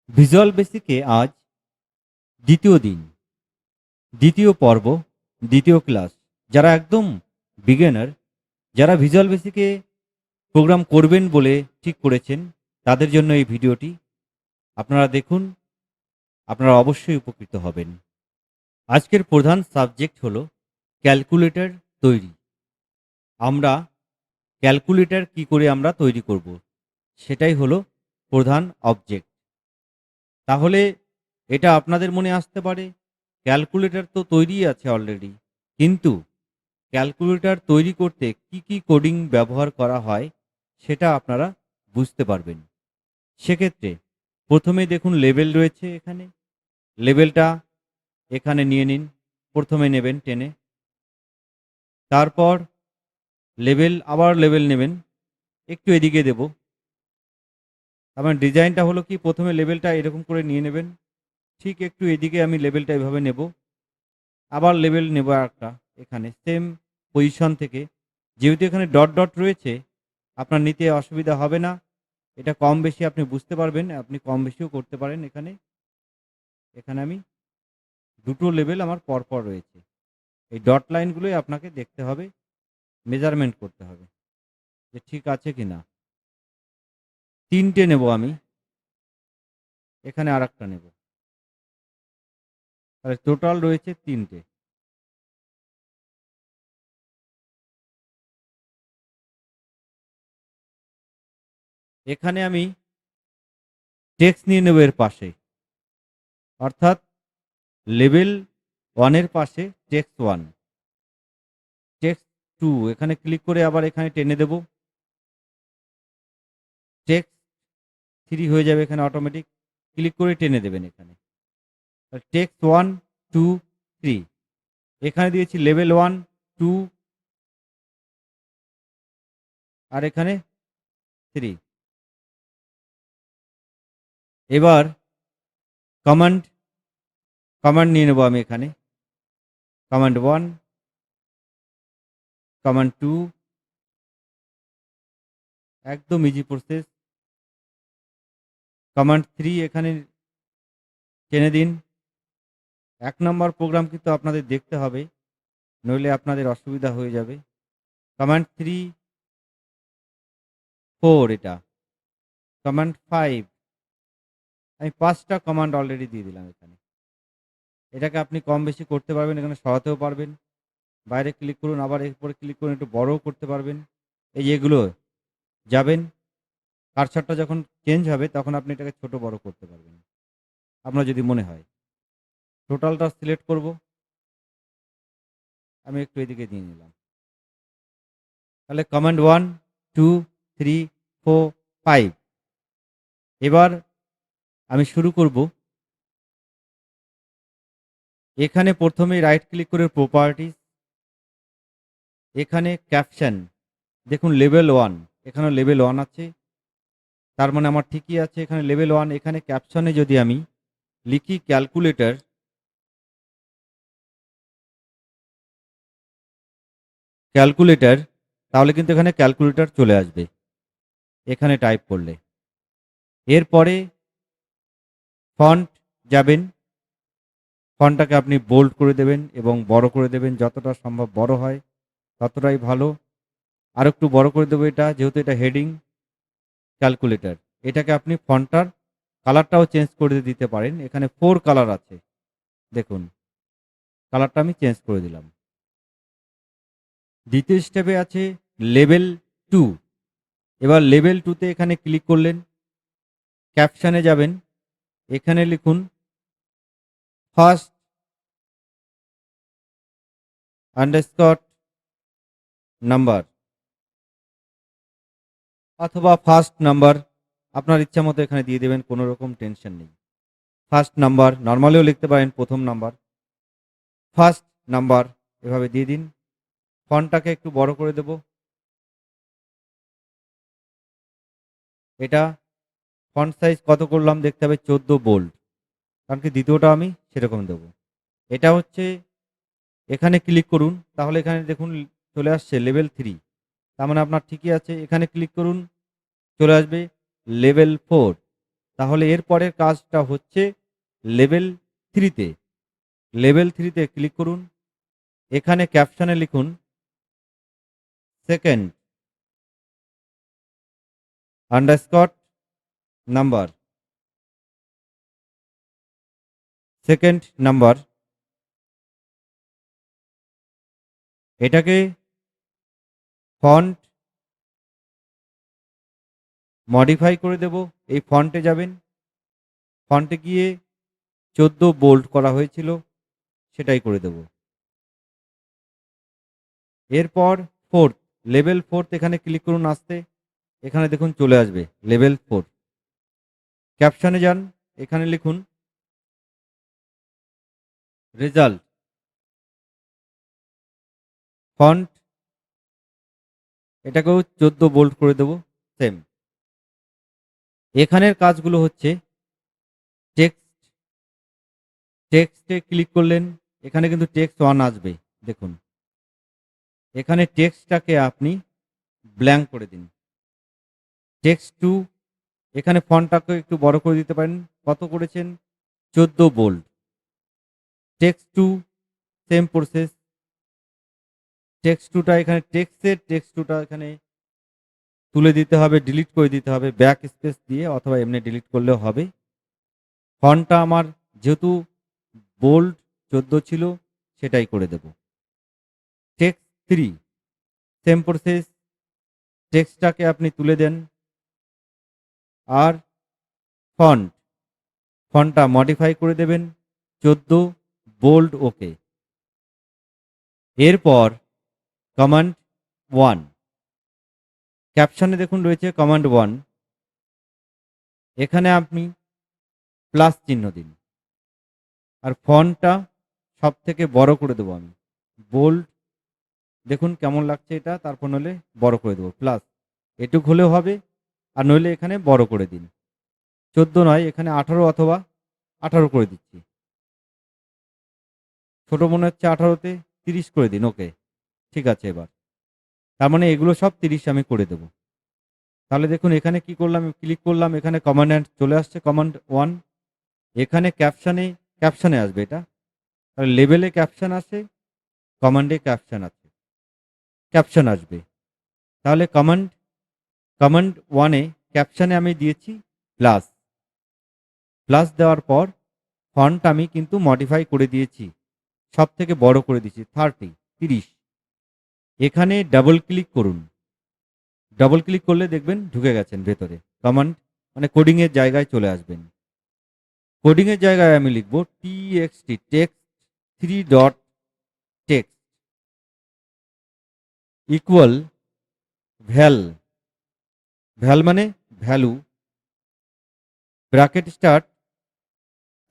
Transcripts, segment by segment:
Visual বেসিকে আজ দ্বিতীয় দিন, দ্বিতীয় পর্ব, দ্বিতীয় ক্লাস। যারা একদম বিগিনার, যারা ভিজুয়াল বেসিকে প্রোগ্রাম করবেন বলে ঠিক করেছেন, তাদের জন্য এই ভিডিওটি। আপনারা দেখুন, আপনারা অবশ্যই উপকৃত হবেন। আজকের প্রধান সাবজেক্ট হলো ক্যালকুলেটর তৈরি। আমরা ক্যালকুলেটর কি করে আমরা তৈরি করব, সেটাই হলো প্রধান অবজেক্ট। তাহলে এটা আপনাদের মনে আসতে পারে, ক্যালকুলেটর তো তৈরিই আছে অলরেডি, কিন্তু ক্যালকুলেটর তৈরি করতে কি কি কোডিং ব্যবহার করা হয় সেটা আপনারা বুঝতে পারবেন। সেক্ষেত্রে প্রথমে দেখুন লেবেল রয়েছে এখানে, লেবেলটা এখানে নিয়ে নিন, প্রথমে নেবেন টেনে, তারপর লেবেল, আবার লেবেল নেবেন, একটু এদিকে দেব। আমার ডিজাইনটা হলো কি, প্রথমে লেবেলটা এরকম করে নিয়ে নেবেন, ঠিক একটু এদিকে আমি লেবেলটা এভাবে নেব, আবার লেবেল নেব একটা এখানে সেম পজিশন থেকে। যেহেতু এখানে ডট ডট রয়েছে, আপনার নিতে অসুবিধা হবে না, এটা কম বেশি আপনি বুঝতে পারবেন, আপনি কম বেশিও করতে পারেন। এখানে এখানে আমি দুটো লেবেল আমার পরপর রয়েছে, এই ডট লাইনগুলোই আপনাকে দেখতে হবে, মেজারমেন্ট করতে হবে যে ঠিক আছে কিনা। তিনটে নেব আমি, এখানে আর একটা নেব, তাহলে টোটাল রয়েছে তিনটে। এখানে আমি টেক্সট নিয়ে নেব এর পাশে, অর্থাৎ লেবেল ওয়ানের পাশে টেক্সট ওয়ান, টেক্সট টু, এখানে ক্লিক করে আবার এখানে টেনে দেব, টেক্সট থ্রি হয়ে যাবে এখানে অটোমেটিক, ক্লিক করে টেনে দেবেন এখানে। টেক্সট ওয়ান, টু, থ্রি, এখানে দিয়েছি লেভেল ওয়ান, টু, আর এখানে থ্রি। এবার কমান্ড কমান্ড নিয়ে নেব আমি এখানে, কমান্ড ওয়ান, কমান্ড টু, একদম ইজি প্রসেস। কমান্ড থ্রি এখানে টেনে দিন। এক নম্বর প্রোগ্রাম কিন্তু আপনাদের দেখতে হবে, নইলে আপনাদের অসুবিধা হয়ে যাবে। কমান্ড থ্রি, ফোর, এটা কমান্ড ফাইভ, আমি পাঁচটা কমান্ড অলরেডি দিয়ে দিলাম এখানে। এটাকে আপনি কম বেশি করতে পারবেন, এখানে সরাতেও পারবেন, বাইরে ক্লিক করুন, আবার এরপরে ক্লিক করুন, একটু বড়ও করতে পারবেন। এই যেগুলো যাবেন, কারসারটা যখন চেঞ্জ হবে তখন আপনি এটাকে ছোট বড় করতে পারবেন আপনার যদি মনে হয়। টোটালটা সিলেক্ট করব, আমি একটু এদিকে দিয়ে নিলাম। তাহলে command one, two, three, four, five. এবার আমি শুরু করব। এখানে প্রথমে রাইট ক্লিক করে প্রপার্টিস, এখানে ক্যাপশন দেখুন লেভেল ওয়ান, এখানে লেভেল ওয়ান আছে, তার মানে আমার ঠিকই আছে এখানে লেভেল ওয়ান। এখানে ক্যাপশনে যদি আমি লিখি ক্যালকুলেটর, ক্যালকুলেটর, তাহলে কিন্তু এখানে ক্যালকুলেটর চলে আসবে এখানে টাইপ করলে। এরপরে ফন্ট যাবেন, ফন্টটাকে আপনি বোল্ড করে দেবেন এবং বড় করে দেবেন, যতটা সম্ভব বড় হয় ততটাই ভালো। আর একটু বড় করে দেবো এটা, যেহেতু এটা হেডিং ক্যালকুলেটর। এটাকে আপনি ফন্টটার কালারটাও চেঞ্জ করে দিতে পারেন, এখানে ফোর কালার আছে, দেখুন কালারটা আমি চেঞ্জ করে দিলাম। দ্বিতীয় স্টেপে আছে লেভেল টু। এবার লেভেল টুতে এখানে ক্লিক করলেন, ক্যাপশনে যাবেন, এখানে লিখুন ফার্স্ট আন্ডারস্কোর নাম্বার অথবা ফার্স্ট নাম্বার, আপনার ইচ্ছা মতো এখানে দিয়ে দেবেন, কোনো রকম টেনশন নেই। ফার্স্ট নাম্বার নর্মালিও লিখতে পারেন, প্রথম নাম্বার, ফার্স্ট নাম্বার এভাবে দিয়ে দিন। ফন্টটাকে একটু বড় করে দেব, এটা ফন্ট সাইজ কত করলাম দেখতে হবে, 14 বোল্ড, কারণ কি দ্বিতীয়টা আমি সেরকম দেব। এটা হচ্ছে, এখানে ক্লিক করুন, তাহলে এখানে দেখুন চলে আসছে লেভেল থ্রি, তার মানে আপনার ঠিকই আছে। এখানে ক্লিক করুন, চলে আসবে লেভেল ফোর। তাহলে এর পরের কাজটা হচ্ছে লেভেল 3-তে। লেভেল 3-তে ক্লিক করুন। এখানে ক্যাপশনে লিখুন second underscore number, second number. এটাকে ফন্ট মডিফাই করে দেব। এই ফন্টে যাবেন, ফন্টে গিয়ে 14 বোল্ড করা হয়েছিল সেটাই করে দেব। এরপর ফোর্থ, লেভেল 4 এখানে ক্লিক করুন আসতে। এখানে দেখুন চলে আসবে লেভেল 4। ক্যাপশনে যান, এখানে লিখুন রেজাল্ট, ফন্ট এটাকেও 14 বোল্ড করে দেব সেম। এখানের কাজগুলো হচ্ছে টেক্সট, টেক্সটে ক্লিক করলেন, এখানে কিন্তু টেক্সট 1 আসবে। দেখুন এখানে টেক্সটটাকে আপনি ব্ল্যাঙ্ক করে দিন। টেক্সট 2, এখানে ফন্টটাকে একটু বড় করে দিতে পারেন। কত করেছেন? 14 bold. Text 2 same process. Text 2টা এখানে টেক্সট 2টা এখানে তুলে দিতে হবে, ডিলিট করে দিতে হবে ব্যাক স্পেস দিয়ে, অথবা এমনি ডিলিট করলেও হবে। ফন্টটা আমার যেহেতু বোল্ড 14 ছিল সেটাই করে দেব। Text 3 same process. টেক্সটটাকে আপনি তুলে দেন, আর ফন্টটা মডিফাই করে দেবেন 14 বোল্ড। ওকে। এরপর কমান্ড 1, ক্যাপশনে দেখুন রয়েছে কমান্ড 1। এখানে আপনি প্লাস চিহ্ন দিন, আর ফন্টটা সব থেকে বড় করে দেবো আমি, বোল্ড। দেখুন কেমন লাগছে এটা, তারপর নইলে বড় করে দেবো প্লাস, এটুক হলেও হবে, আর নইলে এখানে বড় করে দিন। 14 নয়, এখানে 18 অথবা 18 করে দিচ্ছি। ছোট মনে হচ্ছে 18তে, 30 করে দিন। ওকে, ঠিক আছে। এবার তার মানে এগুলো সব 30 আমি করে দেব। তাহলে দেখুন এখানে কি করলাম, ক্লিক করলাম, এখানে কমান্ড অ্যান্ড চলে আসছে কমান্ড 1। এখানে ক্যাপশনে আসবে এটা, তাহলে লেবেলে ক্যাপশন আসে, কমান্ডে ক্যাপশন আছে, ক্যাপশন আসবে। তাহলে কমান্ড 1-এ ক্যাপশনে আমি দিয়েছি প্লাস। প্লাস দেওয়ার পর ফন্ট আমি কিন্তু মডিফাই করে দিয়েছি, সব থেকে বড় করে দিয়েছি 30। এখানে ডাবল ক্লিক করুন। ডাবল ক্লিক করলে দেখবেন ঢুকে গেছেন ভেতরে, কমান্ড মানে কোডিং এর জায়গায় চলে আসবেন। কোডিং এর জায়গায় আমি লিখব TXT, text 3 dot text equal val মানে value, bracket start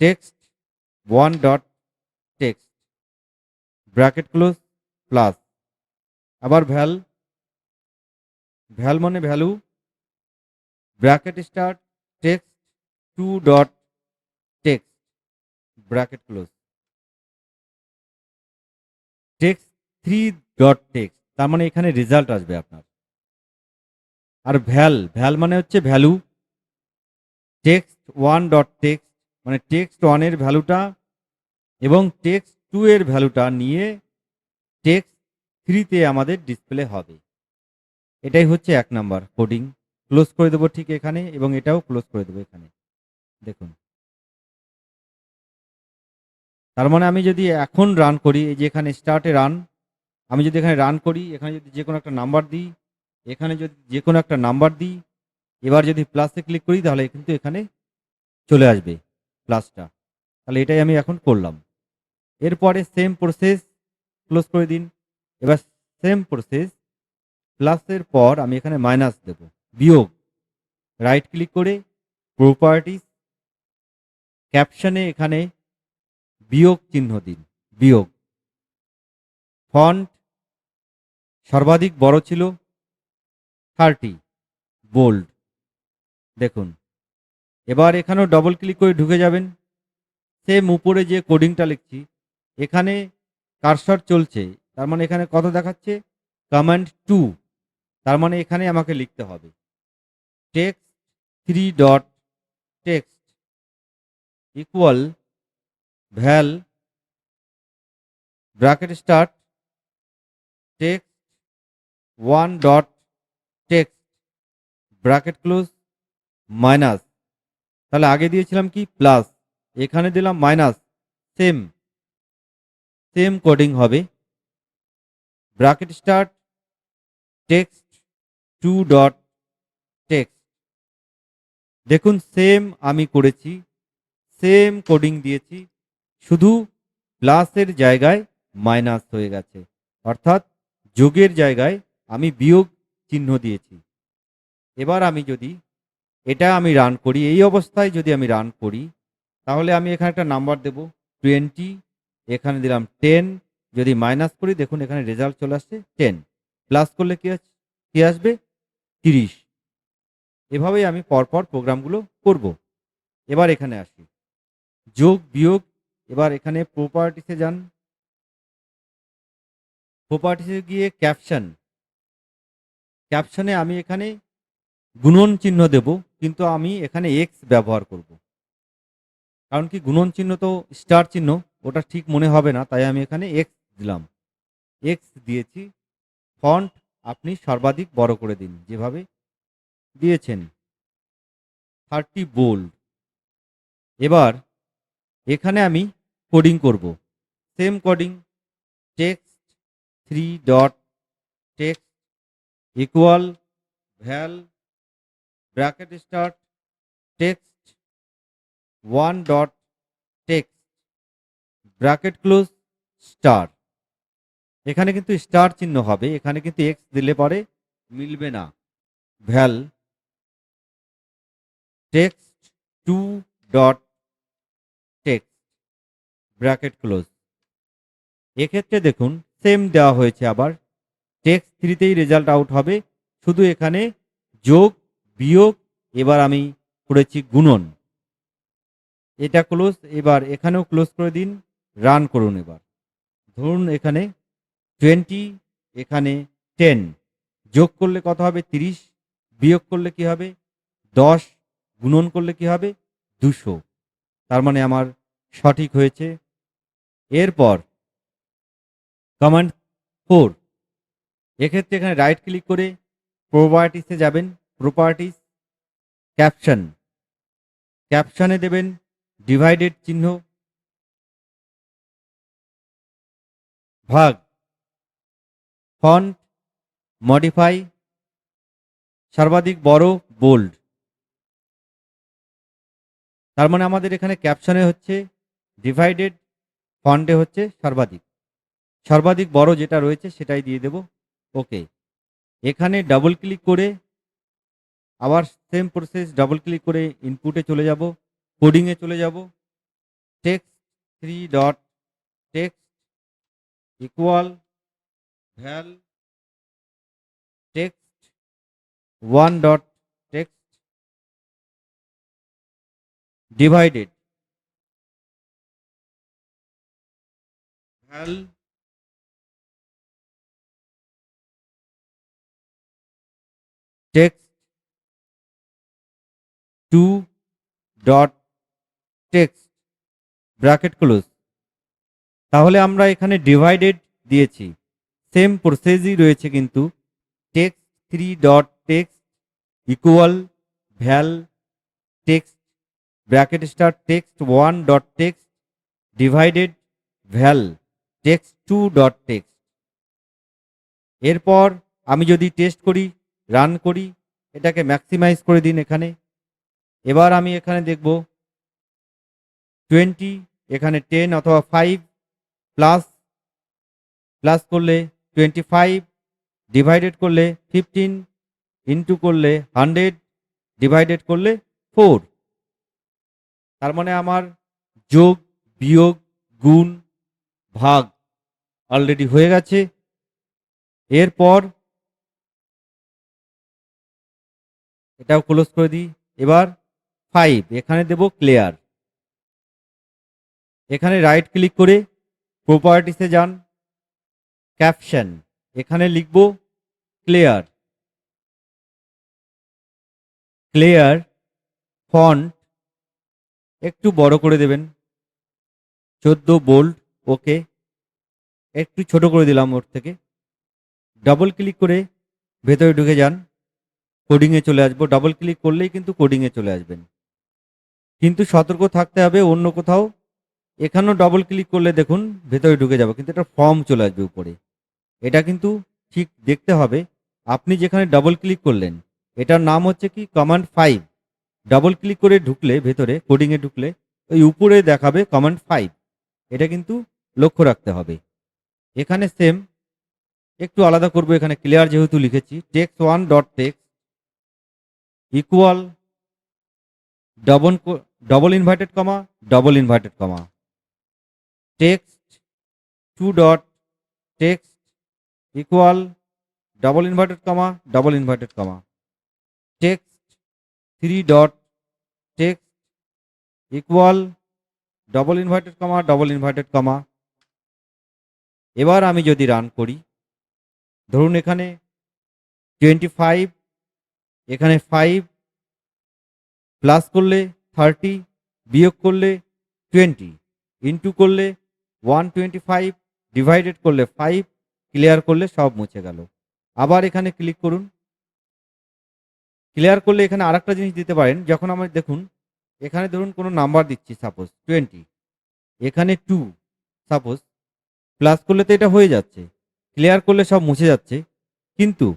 text 1 dot text, bracket close plus, আবার ভ্যাল মানে value, bracket start text 2 dot text, bracket close, text 3 dot text, তার মানে এখানে রেজাল্ট আসবে আপনার। আর ভ্যাল মানে হচ্ছে ভ্যালু, টেক্সট 1 ডট টেক্সট মানে টেক্সট 1 এর ভ্যালুটা এবং টেক্সট 2 এর ভ্যালুটা নিয়ে টেক্সট 3-তে আমাদের ডিসপ্লে হবে। এটাই হচ্ছে 1 নাম্বার কোডিং। ক্লোজ করে দেবো ঠিক এখানে, এবং এটাও ক্লোজ করে দেবো এখানে। দেখুন, তার মানে আমি যদি এখন রান করি, এই যে এখানে স্টার্টে রান, আমি যদি এখানে রান করি, এখানে যদি যে কোনো একটা নাম্বার দিই, এখানে যদি যে কোনো একটা নাম্বার দিই, এবার যদি প্লাসে ক্লিক করি তাহলে কিন্তু এখানে চলে আসবে প্লাসটা। তাহলে এটাই আমি এখন করলাম। এরপরে সেম প্রসেস, ক্লোজ করে দিন। এবার সেম প্রসেস, প্লাসের পর আমি এখানে মাইনাস দেব, বিয়োগ। রাইট ক্লিক করে প্রপার্টিস, ক্যাপশনে এখানে বিয়োগ চিহ্ন দিন, বিয়োগ। ফন্ট সর্বাধিক বড় ছিল 30 বোল্ড। দেখুন, এবার এখানেও ডবল ক্লিক করে ঢুকে যাবেন। সেম উপরে যে কোডিংটা লিখছি, এখানে কারসর চলছে, তার মানে এখানে কত দেখাচ্ছে, কমান্ড 2, তার মানে এখানে আমাকে লিখতে হবে text 3 dot text equal val bracket start text 1 dot text bracket close minus, তাহলে আগে দিয়েছিলাম কি প্লাস, এখানে দিলাম মাইনাস, সেম সেম কোডিং হবে। Bracket start text 2 dot text, দেখুন সেম আমি করেছি, সেম কোডিং দিয়েছি, শুধু প্লাসের জায়গায় মাইনাস হয়ে গেছে, অর্থাৎ যোগের জায়গায় আমি বিয়োগ চিহ্ন দিয়েছি। এবার আমি যদি এটা আমি রান করি, এই অবস্থায় যদি আমি রান করি, তাহলে আমি এখানে একটা নাম্বার দেব 20, এখানে দিলাম 10, যদি মাইনাস করি দেখুন এখানে রেজাল্ট চলে আসছে 10, প্লাস করলে কি আসবে 30। এভাবেই আমি পরপর প্রোগ্রামগুলো করব। এবার এখানে আসি যোগ বিয়োগ, এবার এখানে প্রপার্টিসে যান, প্রপার্টিসে গিয়ে ক্যাপশনে আমি এখানে গুণন চিহ্ন দেব, কিন্তু আমি এখানে এক্স ব্যবহার করব, কারণ কি গুণন চিহ্ন তো স্টার চিহ্ন, ওটা ঠিক মনে হবে না, তাই আমি এখানে এক্স দিলাম। এক্স দিয়েছি। ফন্ট আপনি সর্বাধিক বড় করে দিন যেভাবে দিয়েছেন, 30 বোল্ড। এবার এখানে আমি কোডিং করব, same coding text 3 dot text equal val bracket start text 1 dot text bracket close star. এখানে কিন্তু স্টার চিহ্ন হবে, এখানে কিন্তু এক্স দিলে পরে মিলবে না। Val text 2 dot text bracket close. এক্ষেত্রে দেখুন সেম দেওয়া হয়েছে, আবার টেক্সট 3তেই রেজাল্ট আউট হবে, শুধু এখানে যোগ বিয়োগ, এবার আমি করেছি গুণন, এটা ক্লোজ। এবার এখানেও ক্লোজ করে দিন, রান করুন। এবার ধরুন এখানে 20, এখানে 10, যোগ করলে কত হবে 30, বিয়োগ করলে কি হবে 10, গুণন করলে কি হবে 200, তার মানে আমার সঠিক হয়েছে। এরপর কমান্ড 4, এক্ষেত্রে এখানে রাইট ক্লিক করে প্রপার্টিসে যাবেন, প্রপার্টিস ক্যাপশনে দেবেন ডিভাইডেড চিহ্ন ভাগ, ফন্ট মডিফাই সর্বাধিক বড় বোল্ড, তার মানে আমাদের এখানে ক্যাপশনে হচ্ছে ডিভাইডেড, ফন্টে হচ্ছে সর্বাধিক বড় যেটা রয়েছে সেটাই দিয়ে দেব। ওকে, এখানে ডাবল ক্লিক করে আবার সেম প্রসেস, ডাবল ক্লিক করে ইনপুটে চলে যাব, কোডিংয়ে চলে যাব, text 3 dot text equal val text 1 dot text divided val text 2 dot text bracket close. তাহলে আমরা এখানে ডিভাইডেড দিয়েছি, সেম প্রসেসই রয়েছে, কিন্তু text 3 dot text equal val text bracket star text 1 dot text divided val text 2 dot text. এরপর আমি যদি টেস্ট করি, রান করি, এটাকে ম্যাক্সিমাইজ করে দিন এখানে। এবার আমি এখানে দেখব 20, এখানে 10 অথবা 5, প্লাস করলে 25, ডিভাইডেড করলে 15, ইন্টু করলে 100, ডিভাইডেড করলে 4, তার মানে আমার যোগ বিয়োগ গুণ ভাগ অলরেডি হয়ে গেছে। এরপর এটাও ক্লোজ করে দিই। এবার 5, এখানে দেব ক্লিয়ার, এখানে রাইট ক্লিক করে প্রপার্টিসে যান, ক্যাপশন, এখানে লিখব ক্লিয়ার ফন্ট একটু বড় করে দেবেন, 14 বোল্ড, ওকে। একটু ছোট করে দিলাম ওর থেকে। ডাবল ক্লিক করে ভেতরে ঢুকে যান, কোডিংয়ে চলে আসবো। ডাবল ক্লিক করলেই কিন্তু কোডিংয়ে চলে আসবেন, কিন্তু সতর্ক থাকতে হবে অন্য কোথাও। এখানেও ডাবল ক্লিক করলে দেখুন ভেতরে ঢুকে যাবে, কিন্তু এটা ফর্ম চলে আসবে উপরে। এটা কিন্তু ঠিক দেখতে হবে। আপনি যেখানে ডাবল ক্লিক করলেন এটার নাম হচ্ছে কি কমান্ড 5। ডাবল ক্লিক করে ঢুকলে ভেতরে কোডিংয়ে ঢুকলে ওই উপরে দেখাবে কমান্ড 5। এটা কিন্তু লক্ষ্য রাখতে হবে। এখানে সেম, একটু আলাদা করব। এখানে ক্লিয়ার যেহেতু লিখেছি, text 1 dot text equal double inverted comma double inverted comma, text 2 dot text equal double inverted comma double inverted comma, text 3 dot text equal double inverted comma double inverted comma. এবার আমি যদি run করি, ধরুন এখানে 25, এখানে 5 plus করলে 30, বিয়োগ করলে 20, ইন্টু করলে 125, ডিভাইডেড করলে 5, ক্লিয়ার করলে সব মুছে গেল। আবার এখানে ক্লিক করুন, ক্লিয়ার করলে এখানে আরেকটা জিনিস দিতে পারেন। যখন আমরা দেখুন এখানে ধরুন কোনো নাম্বার দিচ্ছি, সাপোজ 20, এখানে 2 সাপোজ, প্লাস করলে তো এটা হয়ে যাচ্ছে, ক্লিয়ার করলে সব মুছে যাচ্ছে। কিন্তু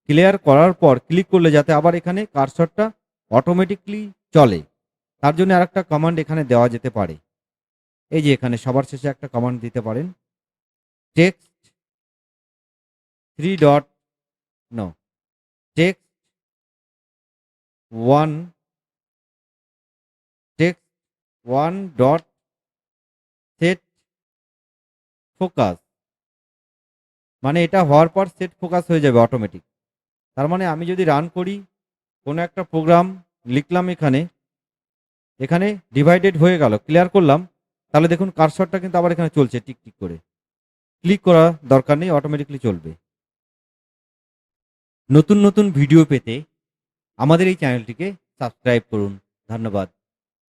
ক্লিয়ার করার পর ক্লিক করলে যাতে আবার এখানে কার্সরটা অটোমেটিকলি চলে, তার জন্য আরেকটা কমান্ড এখানে দেওয়া যেতে পারে। এই যে এখানে সবার শেষে একটা কমান্ড দিতে পারেন, text 3 dot no text 1 text 1 dot set focus. মানে এটা হওয়ার পর সেট ফোকাস হয়ে যাবে অটোমেটিক। তার মানে আমি যদি রান করি কোনো একটা প্রোগ্রাম লিখলাম, এখানে এখানে ডিভাইডেড হয়ে গেল, ক্লিয়ার করলাম, তাহলে দেখুন কার্সরটা কিন্তু আবার এখানে চলছে টিকটিক করে। ক্লিক করা দরকার নেই, অটোমেটিকলি চলবে। নতুন নতুন ভিডিও পেতে আমাদের এই চ্যানেলটিকে সাবস্ক্রাইব করুন। ধন্যবাদ।